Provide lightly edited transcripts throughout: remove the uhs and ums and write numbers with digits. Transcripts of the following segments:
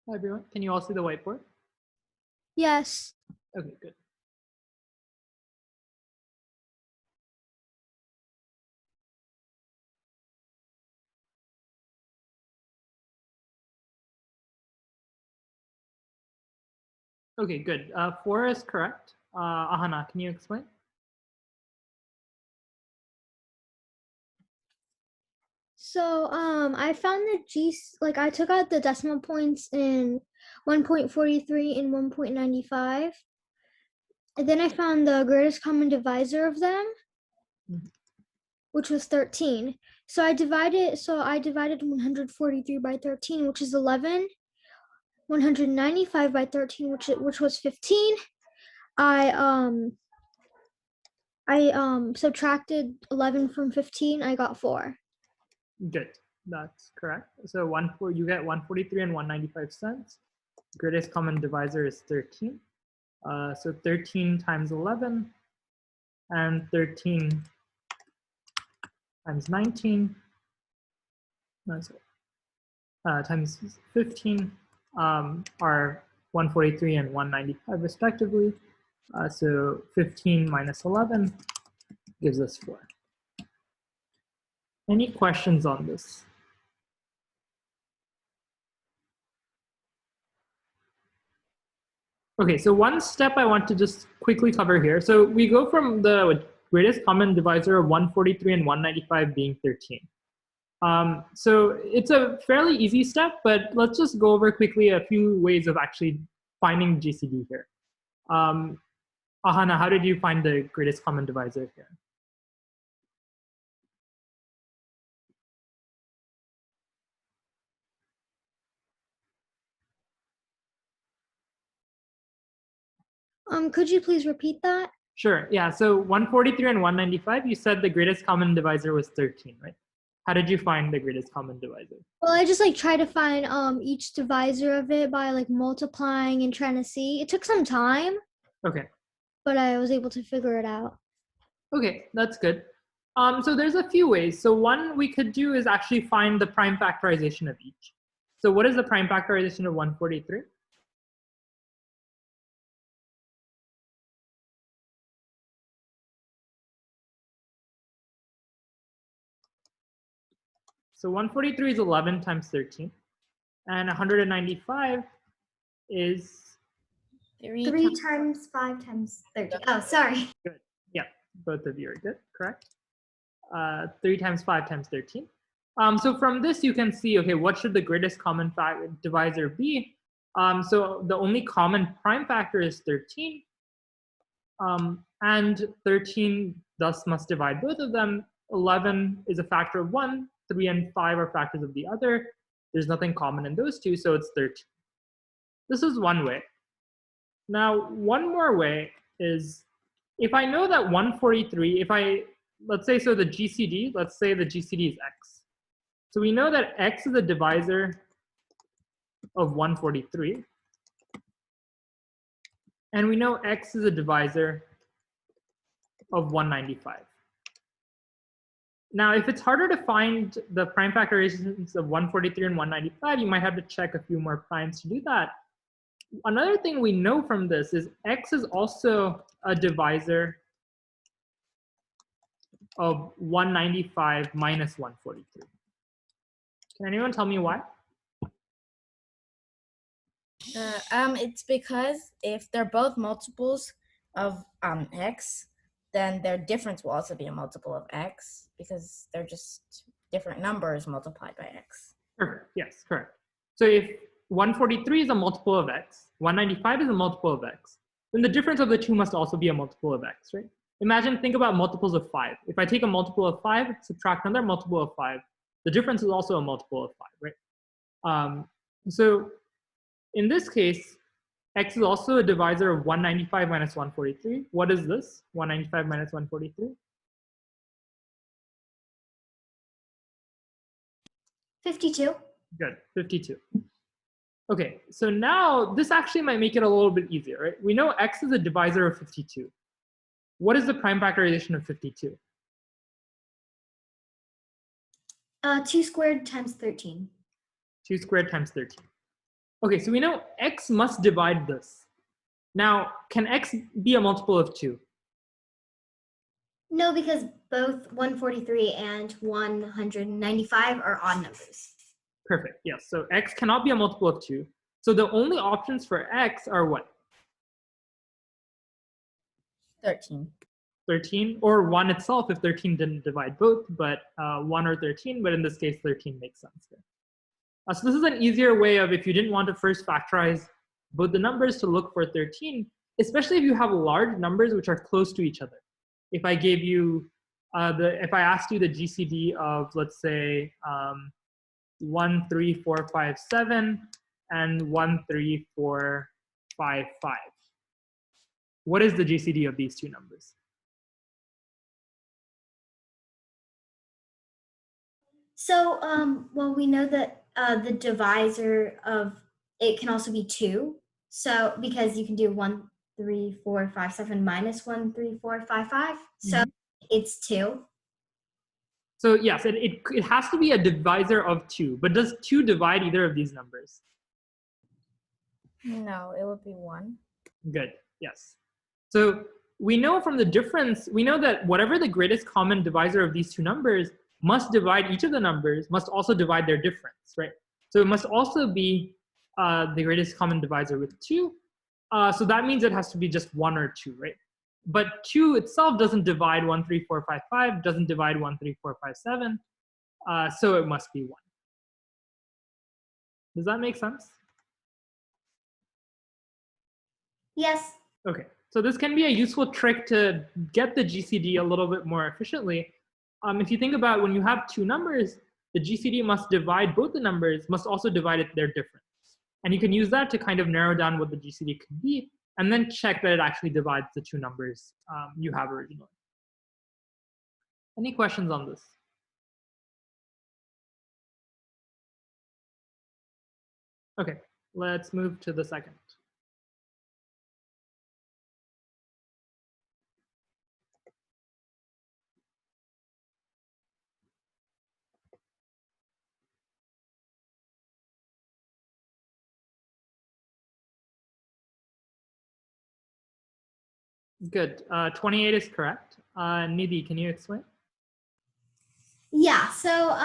Hi, everyone. Can you all see the whiteboard? Yes. Okay, good. Okay, good. 4 is correct. Ahana, can you explain? So I found the I took out the decimal points in 1.43 and 1.95. And then I found the greatest common divisor of them, Mhm. which was 13. So I divided 143 by 13, which is 11. 195 by 13, which was 15. I subtracted 11 from 15. I got 4. Good. That's correct. So you get 143 and 195 cents. Greatest common divisor is 13. So 13 times 11 and 13 times 19 times 15 are 143 and 195 respectively. So 15 minus 11 gives us 4. Any questions on this? Okay, so one step I want to just quickly cover here. So we go from the greatest common divisor of 143 and 195 being 13. So it's a fairly easy step, but let's just go over quickly a few ways of actually finding GCD here. Ahana, how did you find the greatest common divisor here? Could you please repeat that? Sure, yeah, so 143 and 195, you said the greatest common divisor was 13, right? How did you find the greatest common divisor? Well, I just try to find each divisor of it by multiplying and trying to see. It took some time, Okay. but I was able to figure it out. Okay, that's good. So there's a few ways. So one we could do is actually find the prime factorization of each. So what is the prime factorization of 143? So 143 is 11 times 13. And 195 is 3 times 5 times 13. Oh, sorry. good. Yeah, both of you are good, correct? 3 times 5 times 13. So from this, you can see, okay, what should the greatest common divisor be? So the only common prime factor is 13. And 13 thus must divide both of them. 11 is a factor of 1. 3 and 5 are factors of the other. There's nothing common in those two, so it's 13. This is one way. Now, one more way is if I know that 143, let's say the GCD, let's say the GCD is x. So we know that x is a divisor of 143. And we know x is a divisor of 195. Now, if it's harder to find the prime factorizations of 143 and 195, you might have to check a few more primes to do that. Another thing we know from this is x is also a divisor of 195 minus 143. Can anyone tell me why? It's because if they're both multiples of x, then their difference will also be a multiple of x because they're just different numbers multiplied by x. Perfect. Yes, correct. So if 143 is a multiple of x, 195 is a multiple of x, then the difference of the two must also be a multiple of x, right? Think about multiples of 5. If I take a multiple of 5, subtract another multiple of 5, the difference is also a multiple of 5, right? So in this case, x is also a divisor of 195 minus 143. What is this? 195 minus 143? 52. Good, 52. Okay, so now this actually might make it a little bit easier, right? We know x is a divisor of 52. What is the prime factorization of 52? 2 squared times 13. 2 squared times 13. Okay, so we know x must divide this. Now, can x be a multiple of 2? No, because both 143 and 195 are odd numbers. Perfect, yes. So x cannot be a multiple of 2. So the only options for x are what? 13. 13, or 1 itself if 13 didn't divide both, but 1 or 13, but in this case, 13 makes sense here. So this is an easier way of, if you didn't want to first factorize both the numbers, to look for 13, especially if you have large numbers which are close to each other. If I gave you, if I asked you the GCD of, let's say, 1, 3, 4, 5, 7, and 1, 3, 4, 5, 5. What is the GCD of these two numbers? So, well, we know that the divisor of it can also be 2. So, because you can do 1, 3, 4, 5, 7 minus 1, 3, 4, 5, 5. So it's 2. So yes, it has to be a divisor of 2. But does 2 divide either of these numbers? No, it would be 1. Good, yes. So we know from the difference, we know that whatever the greatest common divisor of these two numbers must divide each of the numbers, must also divide their difference, right? So it must also be the greatest common divisor with 2. So that means it has to be just 1 or 2, right? But 2 itself doesn't divide 1, 3, 4, 5, 5, doesn't divide 1, 3, 4, 5, 7. So it must be 1. Does that make sense? Yes. Okay, so this can be a useful trick to get the GCD a little bit more efficiently. If you think about when you have two numbers, the GCD must divide both the numbers, must also divide their difference. And you can use that to kind of narrow down what the GCD could be, and then check that it actually divides the two numbers you have originally. Any questions on this? Okay, let's move to the second. Good, 28 is correct. Nidhi, can you explain? Yeah, so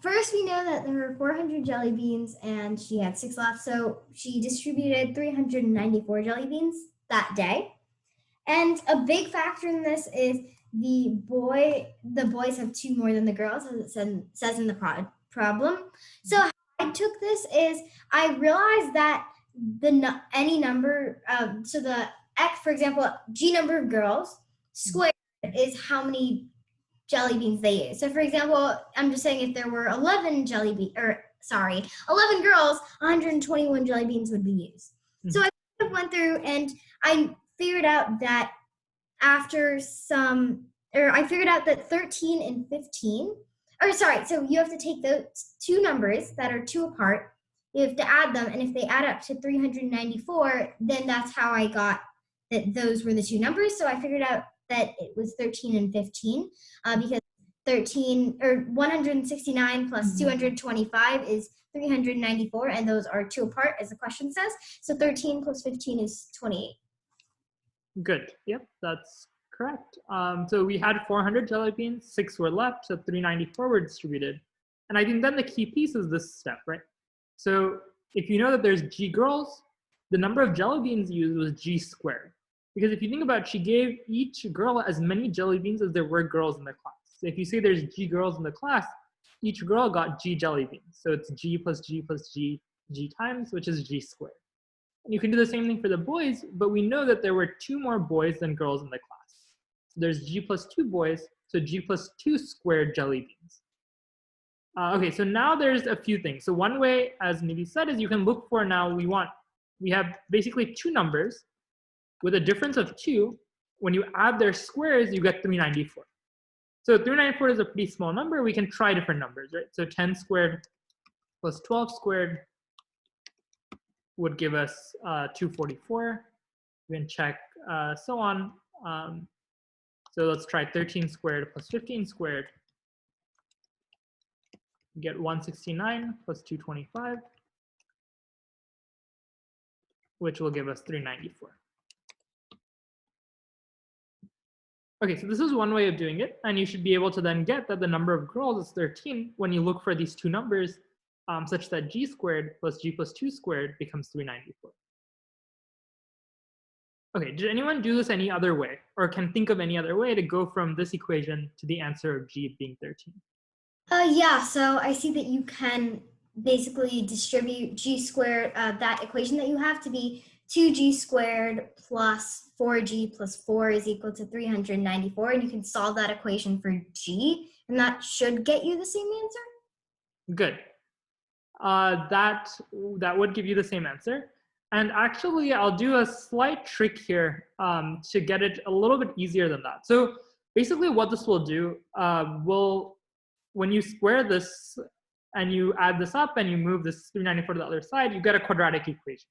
first we know that there were 400 jelly beans and she had 6 left. So she distributed 394 jelly beans that day. And a big factor in this is the boys have 2 more than the girls, as it says in the problem. So how I took this is I realized that any number, so the X, for example, G number of girls squared is how many jelly beans they use. So for example, I'm just saying if there were 11 11 girls, 121 jelly beans would be used. So I went through and I figured out that I figured out that 13 and 15, so you have to take those two numbers that are 2 apart, you have to add them, and if they add up to 394, then that's how I got that those were the 2 numbers. So I figured out that it was 13 and 15 because 169 plus 225 is 394, and those are 2 apart, as the question says. So 13 plus 15 is 28. Good. Yep, that's correct. So we had 400 jelly beans, 6 were left, so 394 were distributed. And I think then the key piece is this step, right? So if you know that there's G girls, the number of jelly beans used was G squared. Because if you think about it, she gave each girl as many jelly beans as there were girls in the class. So if you say there's G girls in the class, each girl got G jelly beans. So it's G plus G plus G, G times, which is G squared. And you can do the same thing for the boys, but we know that there were 2 more boys than girls in the class. So there's G plus 2 boys, so G plus 2 squared jelly beans. Okay, so now there's a few things. So one way, as Nidhi said, is you can look for now, we have basically 2 numbers with a difference of 2. When you add their squares, you get 394. So 394 is a pretty small number. We can try different numbers, right? So 10 squared plus 12 squared would give us 244. We can check so on. So let's try 13 squared plus 15 squared. We get 169 plus 225. which will give us 394. Okay, so this is one way of doing it, and you should be able to then get that the number of girls is 13 when you look for these two numbers, such that g squared plus g plus 2 squared becomes 394. Okay, did anyone do this any other way, or can think of any other way to go from this equation to the answer of g being 13? Yeah, so I see that you can basically distribute g squared, that equation that you have, to be 2g squared plus 4g plus 4 is equal to 394, and you can solve that equation for g, and that should get you the same answer. Good. That would give you the same answer. And actually, I'll do a slight trick here to get it a little bit easier than that. So basically what this will do, when you square this and you add this up and you move this 394 to the other side, you get a quadratic equation.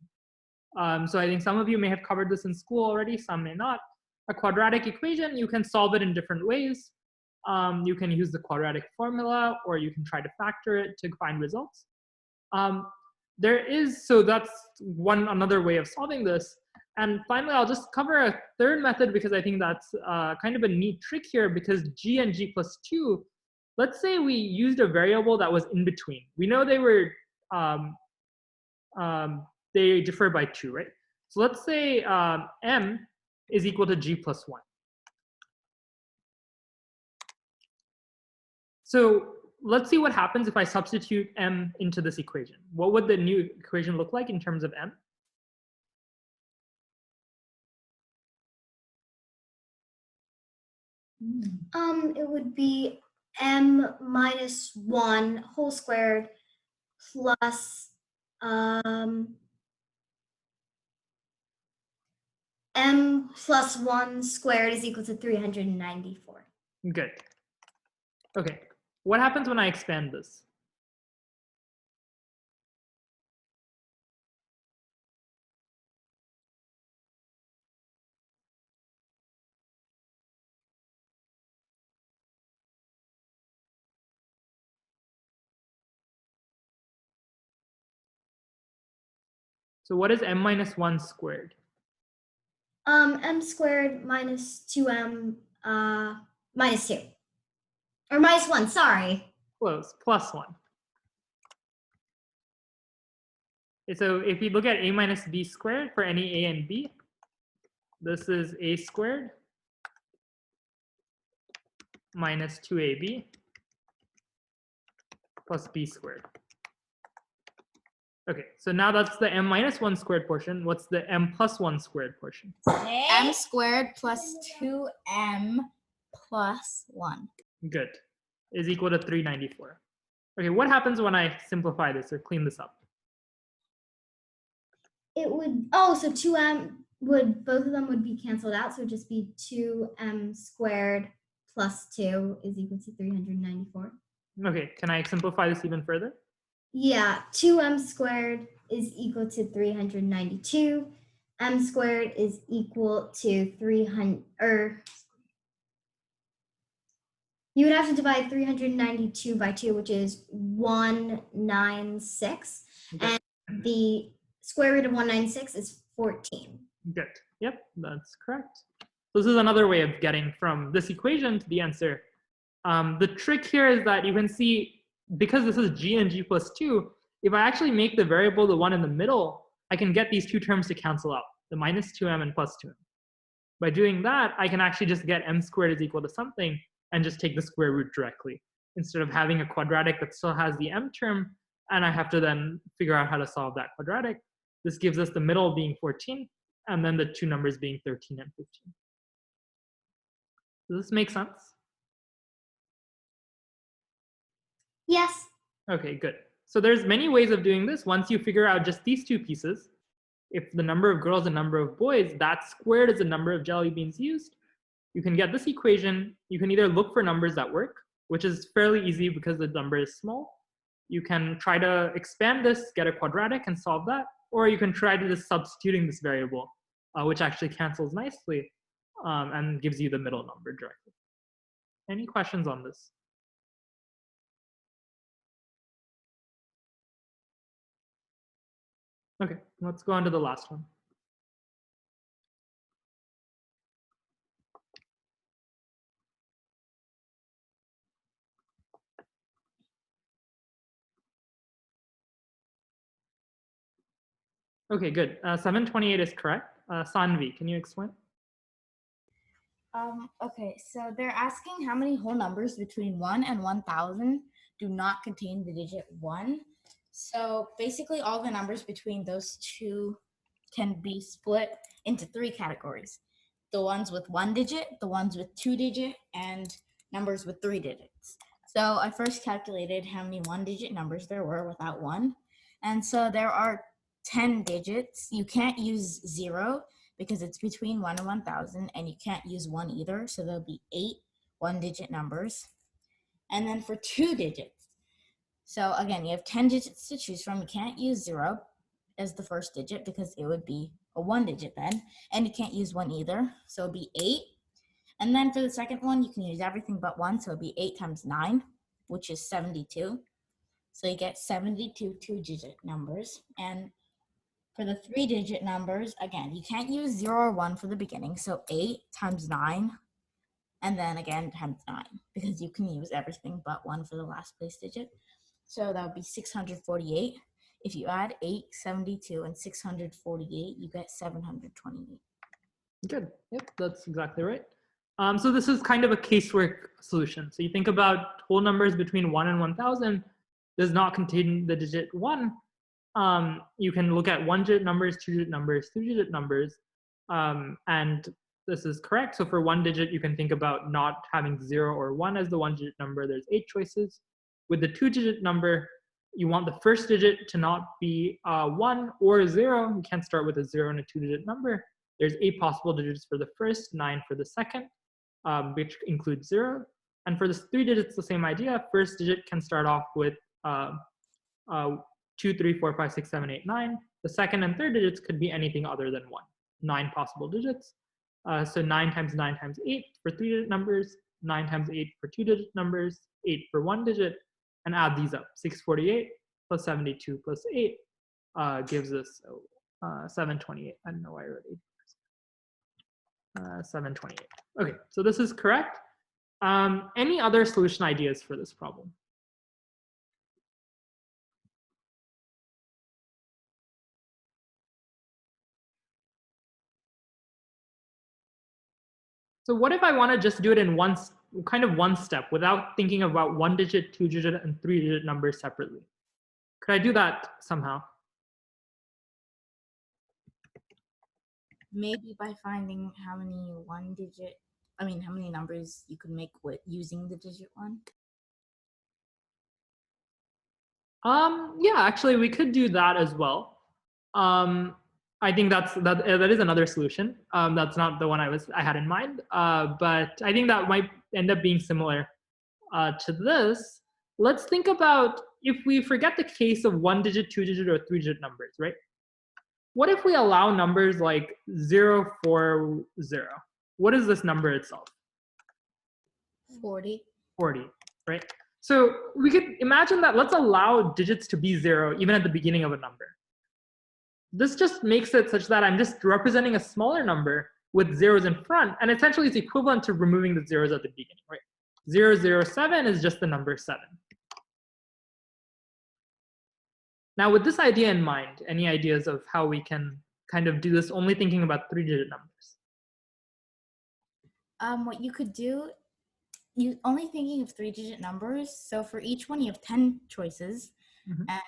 So I think some of you may have covered this in school already, some may not. A quadratic equation, you can solve it in different ways. You can use the quadratic formula, or you can try to factor it to find results. So that's another way of solving this. And finally, I'll just cover a third method because I think that's kind of a neat trick here, because g and g plus 2, let's say we used a variable that was in between. We know they differ by 2, right? So let's say m is equal to g plus 1. So let's see what happens if I substitute m into this equation. What would the new equation look like in terms of m? It would be m minus 1 whole squared plus m plus 1 squared is equal to 394. Good. Okay, what happens when I expand this? So what is m minus 1 squared? M squared minus 2m minus 2. Or minus 1, sorry. Close, plus 1. So if we look at a minus b squared for any a and b, this is a squared minus 2ab plus b squared. Okay, so now that's the m minus 1 squared portion. What's the m plus 1 squared portion? M squared plus 2m plus 1. Good. Is equal to 394. Okay, what happens when I simplify this or clean this up? It would, so 2m both of them would be canceled out, so it would just be 2m squared plus 2 is equal to 394. Okay, can I simplify this even further? Yeah, 2m squared is equal to 392. M squared is equal to 300, you would have to divide 392 by 2, which is 196. Okay. And the square root of 196 is 14. Good. Yep, that's correct. So this is another way of getting from this equation to the answer. The trick here is that you can see, because this is g and g plus 2, if I actually make the variable the one in the middle, I can get these two terms to cancel out, the minus 2m and plus 2m. By doing that, I can actually just get m squared is equal to something and just take the square root directly, instead of having a quadratic that still has the m term, and I have to then figure out how to solve that quadratic. This gives us the middle being 14, and then the two numbers being 13 and 15. Does this make sense? Yes. Okay, good. So there's many ways of doing this. Once you figure out just these two pieces, if the number of girls and number of boys, that squared is the number of jelly beans used, you can get this equation. You can either look for numbers that work, which is fairly easy because the number is small. You can try to expand this, get a quadratic and solve that, or you can try to just substituting this variable, which actually cancels nicely and gives you the middle number directly. Any questions on this? Okay, let's go on to the last one. Okay, good. 728 is correct. Sanvi, can you explain? Okay, so they're asking how many whole numbers between 1 and 1,000 do not contain the digit 1. So basically all the numbers between those two can be split into 3 categories. The ones with 1 digit, the ones with 2 digit, and numbers with 3 digits. So I first calculated how many 1-digit numbers there were without 1. And so there are 10 digits. You can't use 0 because it's between 1 and 1,000, and you can't use 1 either. So there'll be 8 1-digit numbers. And then for 2 digits, so again, you have 10 digits to choose from. You can't use 0 as the first digit because it would be a 1-digit then, and you can't use 1 either, so it'll be 8. And then for the second one, you can use everything but 1, so it'll be 8 times 9, which is 72. So you get 72 2-digit numbers. And for the 3-digit numbers, again, you can't use 0 or 1 for the beginning, so 8 times 9, and then again times 9, because you can use everything but 1 for the last place digit. So that would be 648. If you add 8, 72, and 648, you get 728. Good. Yep, that's exactly right. So this is kind of a casework solution. So you think about whole numbers between 1 and 1,000 does not contain the digit 1. You can look at 1-digit numbers, 2-digit numbers, 3-digit numbers, and this is correct. So for 1 digit, you can think about not having 0 or 1 as the 1-digit number. There's 8 choices. With the 2-digit number, you want the first digit to not be 1 or 0. You can't start with a 0 and a 2-digit number. There's 8 possible digits for the first, 9 for the second, which includes 0. And for the 3 digits, the same idea. First digit can start off with 2, 3, 4, 5, 6, 7, 8, 9. The second and third digits could be anything other than 1. 9 possible digits. So 9 times 9 times 8 for 3-digit numbers, 9 times 8 for 2-digit numbers, 8 for 1 digit, and add these up. 648 plus 72 plus 8 gives us 728. I don't know why I wrote 8. 728. Okay, so this is correct. Any other solution ideas for this problem? So what if I want to just do it in one step without thinking about 1-digit, 2-digit, and 3-digit numbers separately? Could I do that somehow? Maybe by finding how many how many numbers you could make with using the digit 1. Yeah, actually, we could do that as well. I think that is another solution. That's not the one I had in mind, but I think that might end up being similar to this. Let's think about if we forget the case of 1-digit, 2-digit, or 3-digit numbers, right? What if we allow numbers like 0, 4, 0? What is this number itself? 40. 40, right? So we could imagine that let's allow digits to be 0 even at the beginning of a number. This just makes it such that I'm just representing a smaller number with zeros in front, and essentially it's equivalent to removing the zeros at the beginning, right? 007 is just the number 7. Now, with this idea in mind, any ideas of how we can kind of do this only thinking about 3-digit numbers? What you could do, you only thinking of 3-digit numbers. So for each one, you have 10 choices. Mhm. And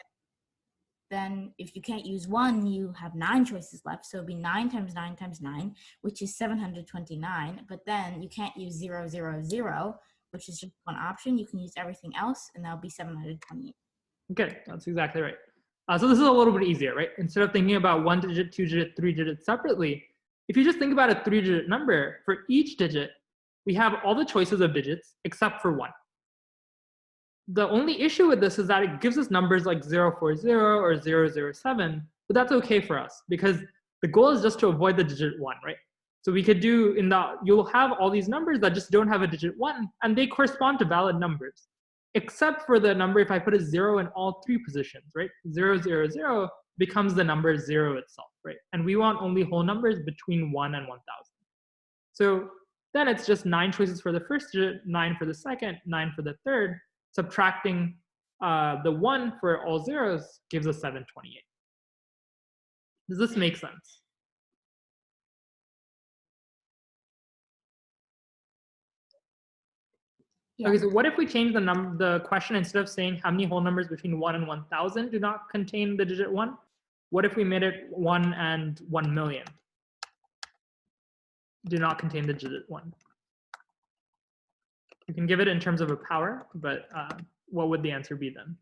then if you can't use 1, you have 9 choices left. So it'd be 9 times 9 times 9, which is 729. But then you can't use 000, which is just one option. You can use everything else, and that'll be 728. Okay, that's exactly right. So this is a little bit easier, right? Instead of thinking about 1-digit, 2-digit, 3-digit separately, if you just think about a 3-digit number, for each digit, we have all the choices of digits except for 1. The only issue with this is that it gives us numbers like 040 or 007, but that's okay for us because the goal is just to avoid the digit 1, right? So we could do you'll have all these numbers that just don't have a digit 1, and they correspond to valid numbers, except for the number if I put a 0 in all 3 positions, right? 000 becomes the number 0 itself, right? And we want only whole numbers between 1 and 1,000. So then it's just 9 choices for the first digit, 9 for the second, 9 for the third. Subtracting the 1 for all zeros gives us 728. Does this make sense? Yeah. Okay, so what if we change the question, instead of saying how many whole numbers between 1 and 1,000 do not contain the digit 1? What if we made it 1 and 1 million do not contain the digit 1? You can give it in terms of a power, but what would the answer be then?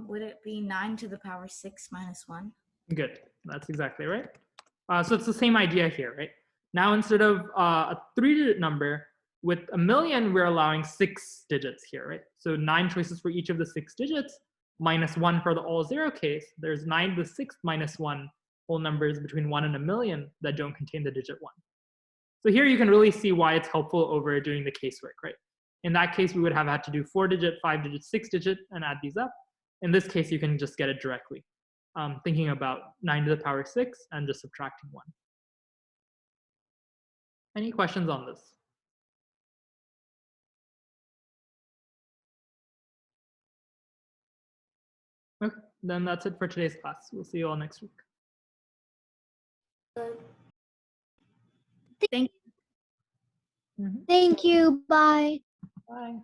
Would it be 9 to the power 6 minus 1? Good, that's exactly right. So it's the same idea here, right? Now instead of a 3-digit number, with a million, we're allowing 6 digits here, right? So 9 choices for each of the 6 digits, minus 1 for the all 0 case. There's 9 to the 6th minus 1 whole numbers between 1 and a million that don't contain the digit 1. So here you can really see why it's helpful over doing the casework, right? In that case, we would have had to do 4-digit, 5-digit, 6-digit, and add these up. In this case, you can just get it directly, thinking about 9 to the power 6 and just subtracting 1. Any questions on this? Okay, then that's it for today's class. We'll see you all next week. Thank Thank you. Bye. Bye.